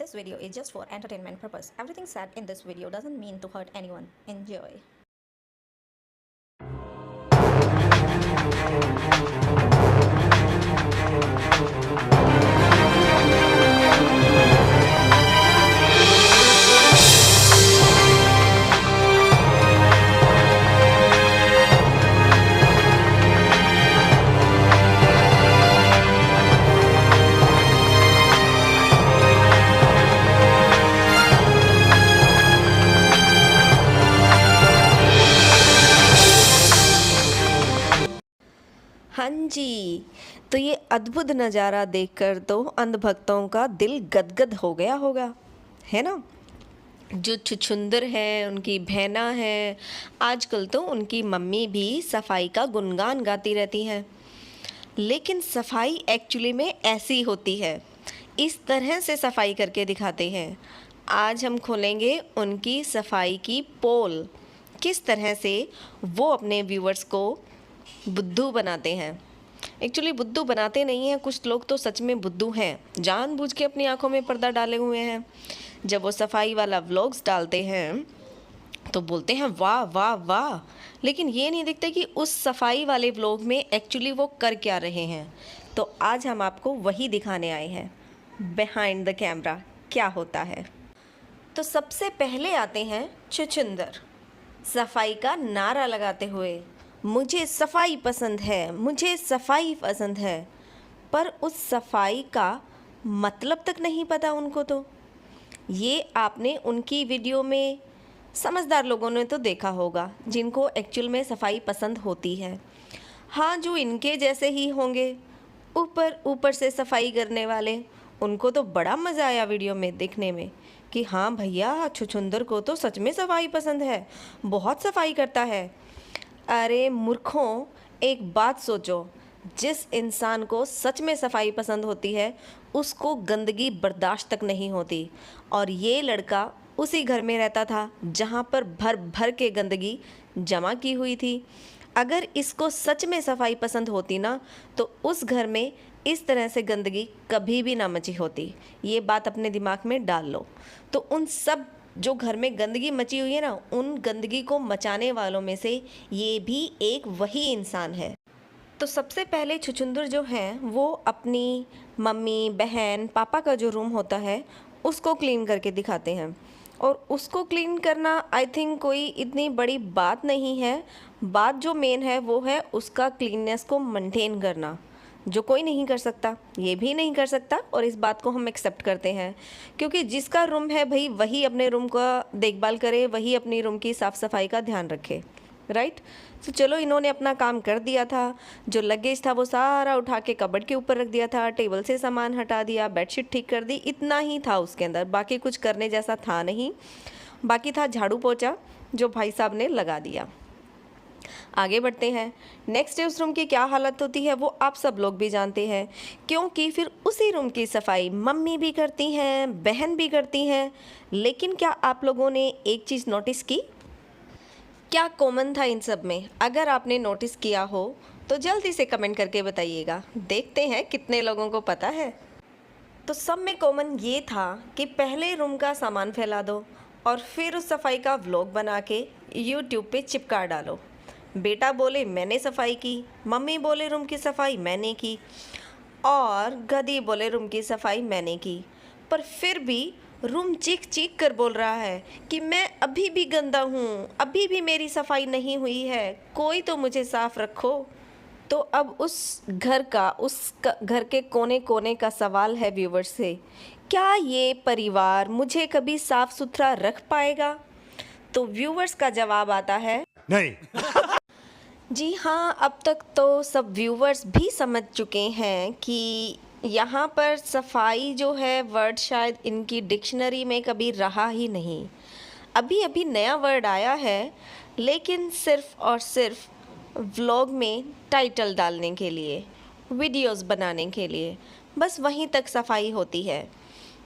This video is just for entertainment purpose. Everything said in this video doesn't mean to hurt anyone. Enjoy. हाँ जी, तो ये अद्भुत नज़ारा देखकर तो अंधभक्तों का दिल गदगद हो गया होगा, है ना। जो छुछुंदर है, उनकी बहना है, आजकल तो उनकी मम्मी भी सफाई का गुणगान गाती रहती हैं। लेकिन सफाई एक्चुअली में ऐसी होती है, इस तरह से सफाई करके दिखाते हैं। आज हम खोलेंगे उनकी सफाई की पोल, किस तरह से वो अपने व्यूअर्स को बुद्धू बनाते हैं। एक्चुअली बुद्धू बनाते नहीं हैं, कुछ लोग तो सच में बुद्धू हैं, जानबूझ के अपनी आंखों में पर्दा डाले हुए हैं। जब वो सफाई वाला व्लॉग्स डालते हैं तो बोलते हैं वाह वाह वाह, लेकिन ये नहीं दिखता कि उस सफाई वाले व्लॉग में एक्चुअली वो कर क्या रहे हैं। तो आज हम आपको वही दिखाने आए हैं, बिहाइंड द कैमरा क्या होता है। तो सबसे पहले आते हैं छुछुंदर, सफाई का नारा लगाते हुए, मुझे सफाई पसंद है, मुझे सफाई पसंद है। पर उस सफाई का मतलब तक नहीं पता उनको। तो ये आपने उनकी वीडियो में समझदार लोगों ने तो देखा होगा, जिनको एक्चुअल में सफाई पसंद होती है। हाँ, जो इनके जैसे ही होंगे, ऊपर ऊपर से सफाई करने वाले, उनको तो बड़ा मज़ा आया वीडियो में देखने में कि हाँ भैया, छुछुंदर को तो सच में सफाई पसंद है, बहुत सफाई करता है। अरे मूर्खों, एक बात सोचो, जिस इंसान को सच में सफाई पसंद होती है उसको गंदगी बर्दाश्त तक नहीं होती। और ये लड़का उसी घर में रहता था जहाँ पर भर भर के गंदगी जमा की हुई थी। अगर इसको सच में सफाई पसंद होती ना, तो उस घर में इस तरह से गंदगी कभी भी ना मची होती। ये बात अपने दिमाग में डाल लो। तो उन सब जो घर में गंदगी मची हुई है ना, उन गंदगी को मचाने वालों में से ये भी एक वही इंसान है। तो सबसे पहले छुछुंदर जो हैं वो अपनी मम्मी, बहन, पापा का जो रूम होता है उसको क्लीन करके दिखाते हैं। और उसको क्लीन करना आई थिंक कोई इतनी बड़ी बात नहीं है। बात जो मेन है वो है उसका क्लीननेस को मेंटेन करना, जो कोई नहीं कर सकता, ये भी नहीं कर सकता। और इस बात को हम एक्सेप्ट करते हैं, क्योंकि जिसका रूम है भाई वही अपने रूम का देखभाल करे, वही अपनी रूम की साफ़ सफाई का ध्यान रखे, राइट। तो चलो, इन्होंने अपना काम कर दिया था। जो लगेज था वो सारा उठा के कबर्ड के ऊपर रख दिया था, टेबल से सामान हटा दिया, बेडशीट ठीक कर दी, इतना ही था उसके अंदर। बाकी कुछ करने जैसा था नहीं। बाकी था झाड़ू पोछा, जो भाई साहब ने लगा दिया। आगे बढ़ते हैं। नेक्स्ट डे उस रूम की क्या हालत होती है वो आप सब लोग भी जानते हैं, क्योंकि फिर उसी रूम की सफाई मम्मी भी करती हैं, बहन भी करती हैं। लेकिन क्या आप लोगों ने एक चीज़ नोटिस की? क्या कॉमन था इन सब में? अगर आपने नोटिस किया हो तो जल्दी से कमेंट करके बताइएगा, देखते हैं कितने लोगों को पता है। तो सब में कॉमन ये था कि पहले रूम का सामान फैला दो और फिर उस सफाई का व्लॉग बना के यूट्यूब पे चिपका डालो। बेटा बोले मैंने सफाई की, मम्मी बोले रूम की सफाई मैंने की, और गधी बोले रूम की सफाई मैंने की। पर फिर भी रूम चीख चीख कर बोल रहा है कि मैं अभी भी गंदा हूँ, अभी भी मेरी सफाई नहीं हुई है, कोई तो मुझे साफ रखो। तो अब उस घर के कोने कोने का सवाल है व्यूवर्स से, क्या ये परिवार मुझे कभी साफ सुथरा रख पाएगा? तो व्यूवर्स का जवाब आता है नहीं। जी हाँ, अब तक तो सब व्यूवर्स भी समझ चुके हैं कि यहाँ पर सफाई जो है वर्ड शायद इनकी डिक्शनरी में कभी रहा ही नहीं। अभी अभी नया वर्ड आया है, लेकिन सिर्फ़ और सिर्फ व्लॉग में टाइटल डालने के लिए, वीडियोस बनाने के लिए, बस वहीं तक सफाई होती है।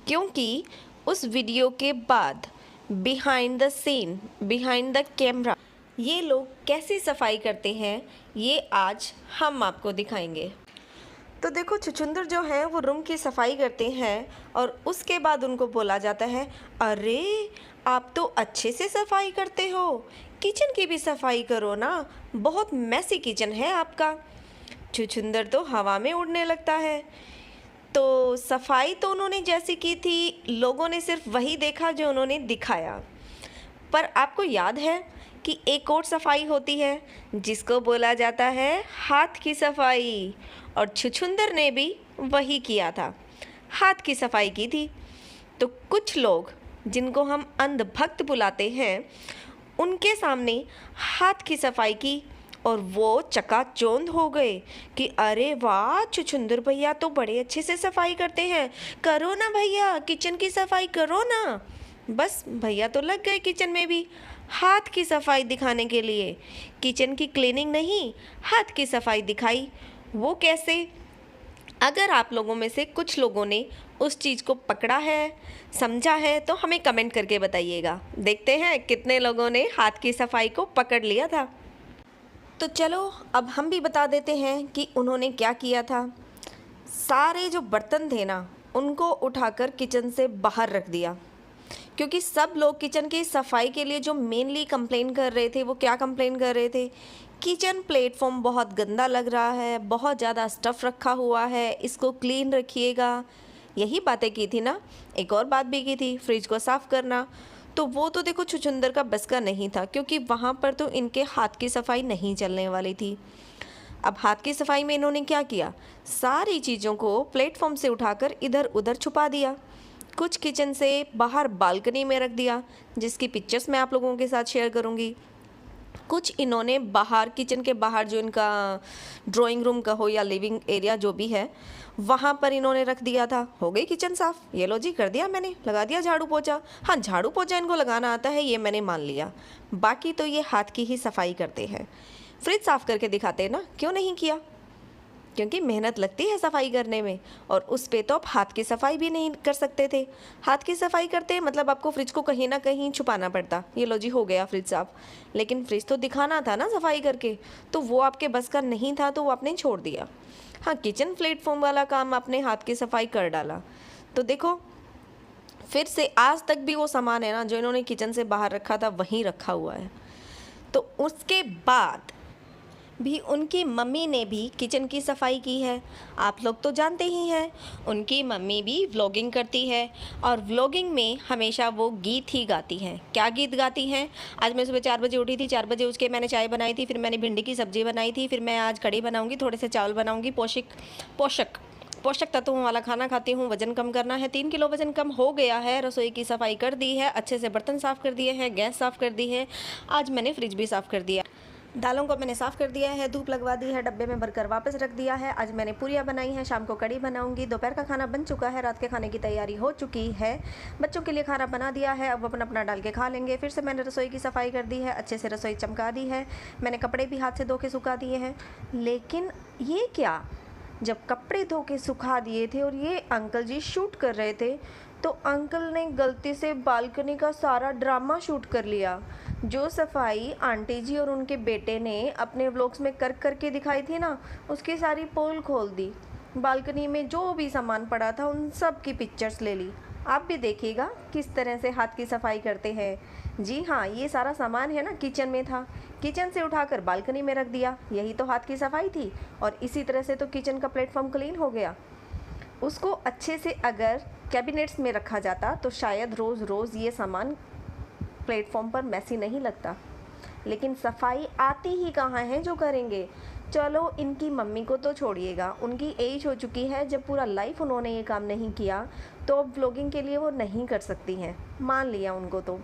क्योंकि उस वीडियो के बाद behind the scene, behind the camera, ये लोग कैसी सफाई करते हैं ये आज हम आपको दिखाएंगे। तो देखो छुछुंदर जो हैं वो रूम की सफाई करते हैं और उसके बाद उनको बोला जाता है, अरे आप तो अच्छे से सफाई करते हो, किचन की भी सफाई करो ना, बहुत मैसी किचन है आपका। छुछुंदर तो हवा में उड़ने लगता है। तो सफाई तो उन्होंने जैसी की थी, लोगों ने सिर्फ वही देखा जो उन्होंने दिखाया। पर आपको याद है कि एक और सफाई होती है जिसको बोला जाता है हाथ की सफाई, और छुछुंदर ने भी वही किया था, हाथ की सफाई की थी। तो कुछ लोग जिनको हम अंधभक्त बुलाते हैं उनके सामने हाथ की सफाई की और वो चकाचौंध हो गए कि अरे वाह, छुछुंदर भैया तो बड़े अच्छे से सफाई करते हैं, करो ना भैया, किचन की सफाई करो ना। बस भैया तो लग गए किचन में भी हाथ की सफाई दिखाने के लिए। किचन की क्लीनिंग नहीं, हाथ की सफाई दिखाई। वो कैसे? अगर आप लोगों में से कुछ लोगों ने उस चीज़ को पकड़ा है, समझा है, तो हमें कमेंट करके बताइएगा। देखते हैं कितने लोगों ने हाथ की सफाई को पकड़ लिया था। तो चलो अब हम भी बता देते हैं कि उन्होंने क्या किया था। सारे जो बर्तन थे ना, उनको उठाकर किचन से बाहर रख दिया, क्योंकि सब लोग किचन की सफाई के लिए जो मेनली कंप्लेन कर रहे थे, वो क्या कंप्लेन कर रहे थे? किचन प्लेटफॉर्म बहुत गंदा लग रहा है, बहुत ज़्यादा स्टफ़ रखा हुआ है, इसको क्लीन रखिएगा। यही बातें की थी ना। एक और बात भी की थी, फ्रिज को साफ़ करना। तो वो तो देखो छुछुंदर का बस का नहीं था, क्योंकि वहाँ पर तो इनके हाथ की सफाई नहीं चलने वाली थी। अब हाथ की सफाई में इन्होंने क्या किया? सारी चीज़ों को प्लेटफॉर्म से उठाकर इधर उधर छुपा दिया। कुछ किचन से बाहर बालकनी में रख दिया, जिसकी पिक्चर्स मैं आप लोगों के साथ शेयर करूँगी। कुछ इन्होंने बाहर, किचन के बाहर जो इनका ड्राइंग रूम का हो या लिविंग एरिया जो भी है, वहाँ पर इन्होंने रख दिया था। हो गई किचन साफ़। ये लो जी, कर दिया मैंने, लगा दिया झाड़ू पोछा। हाँ, झाड़ू पोछा इनको लगाना आता है, ये मैंने मान लिया। बाकी तो ये हाथ की ही सफाई करते हैं। फ्रिज साफ़ करके दिखाते हैं ना, क्यों नहीं किया? क्योंकि मेहनत लगती है सफाई करने में, और उस पे तो आप हाथ की सफाई भी नहीं कर सकते थे। हाथ की सफाई करते मतलब आपको फ्रिज को कहीं ना कहीं छुपाना पड़ता। ये लो जी, हो गया फ्रिज साफ। लेकिन फ्रिज तो दिखाना था ना सफाई करके, तो वो आपके बस का नहीं था, तो वो आपने छोड़ दिया। हाँ, किचन प्लेटफॉर्म वाला काम आपने हाथ की सफाई कर डाला। तो देखो, फिर से आज तक भी वो सामान है ना जो इन्होंने किचन से बाहर रखा था, वहीं रखा हुआ है। तो उसके बाद भी उनकी मम्मी ने भी किचन की सफाई की है। आप लोग तो जानते ही हैं, उनकी मम्मी भी व्लॉगिंग करती है, और व्लॉगिंग में हमेशा वो गीत ही गाती हैं। क्या गीत गाती हैं? आज मैं सुबह 4 बजे उठी थी, 4 बजे उठ के मैंने चाय बनाई थी, फिर मैंने भिंडी की सब्ज़ी बनाई थी, फिर मैं आज कढ़ी बनाऊँगी, थोड़े से चावल बनाऊँगी। पोषक तत्वों वाला खाना खाती हूँ, वज़न कम करना है। 3 किलो वज़न कम हो गया है। रसोई की सफाई कर दी है, अच्छे से बर्तन साफ़ कर दिए हैं, गैस साफ़ कर दी है, आज मैंने फ्रिज भी साफ़ कर दिया, दालों को मैंने साफ़ कर दिया है, धूप लगवा दी है, डब्बे में भरकर वापस रख दिया है। आज मैंने पूरियाँ बनाई हैं, शाम को कढ़ी बनाऊंगी। दोपहर का खाना बन चुका है, रात के खाने की तैयारी हो चुकी है, बच्चों के लिए खाना बना दिया है, अब अपना अपना डाल के खा लेंगे। फिर से मैंने रसोई की सफाई कर दी है, अच्छे से रसोई चमका दी है, मैंने कपड़े भी हाथ से धो के सुखा दिए हैं। लेकिन ये क्या, जब कपड़े धो के सुखा दिए थे और ये अंकल जी शूट कर रहे थे, तो अंकल ने गलती से बालकनी का सारा ड्रामा शूट कर लिया। जो सफाई आंटी जी और उनके बेटे ने अपने व्लॉग्स में कर करके दिखाई थी ना, उसकी सारी पोल खोल दी। बालकनी में जो भी सामान पड़ा था उन सब की पिक्चर्स ले ली। आप भी देखिएगा किस तरह से हाथ की सफाई करते हैं। जी हाँ, ये सारा सामान है ना किचन में था, किचन से उठाकर बालकनी में रख दिया, यही तो हाथ की सफाई थी। और इसी तरह से तो किचन का प्लेटफॉर्म क्लीन हो गया। उसको अच्छे से अगर कैबिनेट्स में रखा जाता तो शायद रोज़ रोज़ ये सामान प्लेटफॉर्म पर मैसी नहीं लगता। लेकिन सफाई आती ही कहाँ है जो करेंगे। चलो, इनकी मम्मी को तो छोड़िएगा, उनकी एज हो चुकी है, जब पूरा लाइफ उन्होंने ये काम नहीं किया तो अब व्लॉगिंग के लिए वो नहीं कर सकती हैं, मान लिया उनको तो।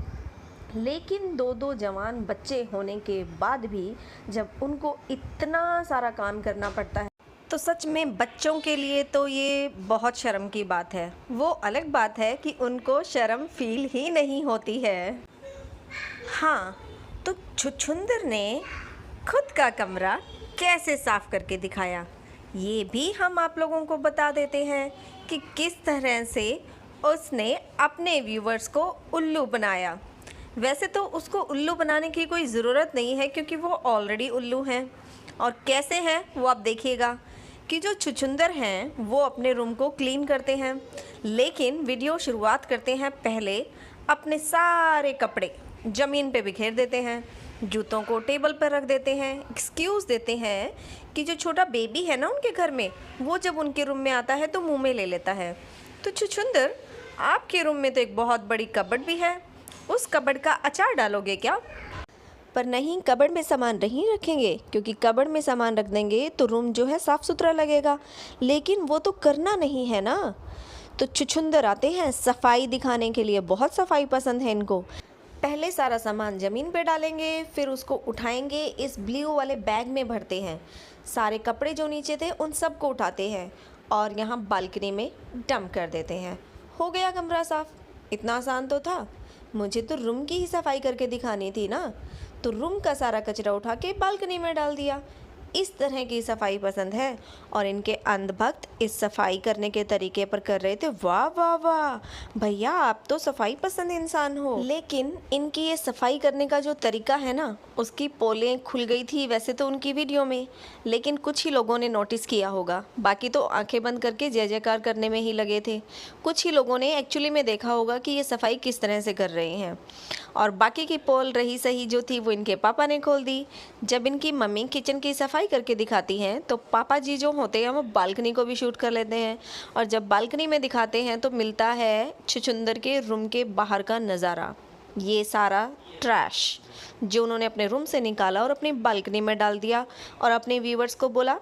लेकिन 2 जवान बच्चे होने के बाद भी जब उनको इतना सारा काम करना पड़ता है, तो सच में बच्चों के लिए तो ये बहुत शर्म की बात है। वो अलग बात है कि उनको शर्म फील ही नहीं होती है। हाँ, तो छुछुंदर ने खुद का कमरा कैसे साफ करके दिखाया, ये भी हम आप लोगों को बता देते हैं कि किस तरह से उसने अपने व्यूवर्स को उल्लू बनाया। वैसे तो उसको उल्लू बनाने की कोई ज़रूरत नहीं है, क्योंकि वो ऑलरेडी उल्लू हैं। और कैसे हैं वो आप देखिएगा। कि जो छुछुंदर हैं वो अपने रूम को क्लीन करते हैं, लेकिन वीडियो शुरुआत करते हैं पहले अपने सारे कपड़े ज़मीन पे बिखेर देते हैं, जूतों को टेबल पर रख देते हैं, एक्सक्यूज़ देते हैं कि जो छोटा बेबी है ना उनके घर में, वो जब उनके रूम में आता है तो मुंह में ले लेता है। तो छुछुंदर, आपके रूम में तो एक बहुत बड़ी कबर्ड भी है, उस कबर्ड का अचार डालोगे क्या? पर नहीं, कबर्ड में सामान नहीं रखेंगे, क्योंकि कबर्ड में सामान रख देंगे तो रूम जो है साफ़ सुथरा लगेगा, लेकिन वो तो करना नहीं है ना। तो छुछुंदर आते हैं सफाई दिखाने के लिए, बहुत सफाई पसंद है इनको। पहले सारा सामान ज़मीन पे डालेंगे, फिर उसको उठाएंगे, इस ब्लू वाले बैग में भरते हैं, सारे कपड़े जो नीचे थे उन सब को उठाते हैं और यहाँ बालकनी में डंप कर देते हैं। हो गया कमरा साफ़। इतना आसान तो था, मुझे तो रूम की ही सफाई करके दिखानी थी ना, तो रूम का सारा कचरा उठा के बालकनी में डाल दिया। इस तरह की सफाई पसंद है और इनके अंधभक्त इस सफाई करने के तरीके पर कर रहे थे। वाह वाह वाह भैया, आप तो सफाई पसंद इंसान हो। लेकिन इनकी ये सफाई करने का जो तरीका है ना, उसकी पोलें खुल गई थी वैसे तो उनकी वीडियो में, लेकिन कुछ ही लोगों ने नोटिस किया होगा, बाकी तो आंखें बंद करके जय जयकार करने में ही लगे थे। कुछ ही लोगों ने एक्चुअली में देखा होगा कि ये सफाई किस तरह से कर रहे हैं, और बाकी की पोल रही सही जो थी वो इनके पापा ने खोल दी। जब इनकी मम्मी किचन की सफाई करके दिखाती हैं तो पापा जी जो होते हैं वो बालकनी को भी शूट कर लेते हैं, और जब बालकनी में दिखाते हैं तो मिलता है छुछुंदर के रूम के बाहर का नज़ारा। ये सारा ट्रैश जो उन्होंने अपने रूम से निकाला और अपनी बालकनी में डाल दिया, और अपने व्यूवर्स को बोला,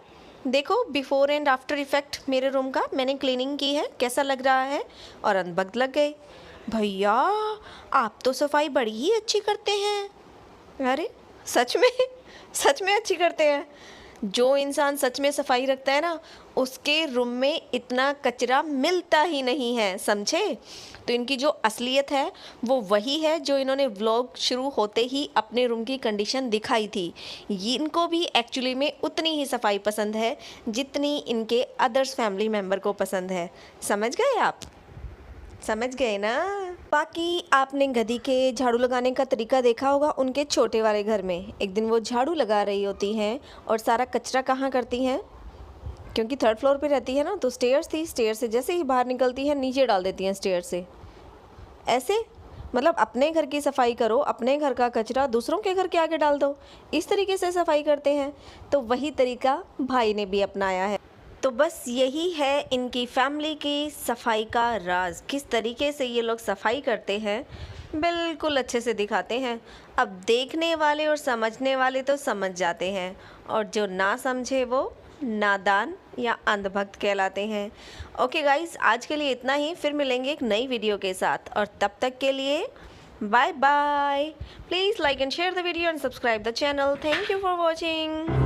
देखो बिफोर एंड आफ्टर इफ़ेक्ट मेरे रूम का, मैंने क्लीनिंग की है, कैसा लग रहा है। और अंधभक्त लग गए, भैया आप तो सफाई बड़ी ही अच्छी करते हैं। अरे सच में, सच में अच्छी करते हैं। जो इंसान सच में सफाई रखता है ना, उसके रूम में इतना कचरा मिलता ही नहीं है, समझे। तो इनकी जो असलियत है वो वही है जो इन्होंने व्लॉग शुरू होते ही अपने रूम की कंडीशन दिखाई थी। ये इनको भी एक्चुअली में उतनी ही सफाई पसंद है जितनी इनके अदर्स फैमिली मेम्बर को पसंद है। समझ गए आप? समझ गए ना। बाकी आपने गधी के झाड़ू लगाने का तरीका देखा होगा उनके छोटे वाले घर में। एक दिन वो झाड़ू लगा रही होती हैं और सारा कचरा कहाँ करती हैं, क्योंकि थर्ड फ्लोर पे रहती है ना, तो स्टेयर्स थी, स्टेयर से जैसे ही बाहर निकलती है नीचे डाल देती हैं स्टेयर से। ऐसे मतलब अपने घर की सफाई करो, अपने घर का कचरा दूसरों के घर के आगे डाल दो, इस तरीके से सफाई करते हैं। तो वही तरीका भाई ने भी अपनाया है। तो बस यही है इनकी फैमिली की सफाई का राज। किस तरीके से ये लोग सफाई करते हैं बिल्कुल अच्छे से दिखाते हैं। अब देखने वाले और समझने वाले तो समझ जाते हैं, और जो ना समझे वो नादान या अंधभक्त कहलाते हैं। ओके गाइस, आज के लिए इतना ही, फिर मिलेंगे एक नई वीडियो के साथ, और तब तक के लिए bye bye. Please like and share the video and subscribe the channel. Thank you for watching.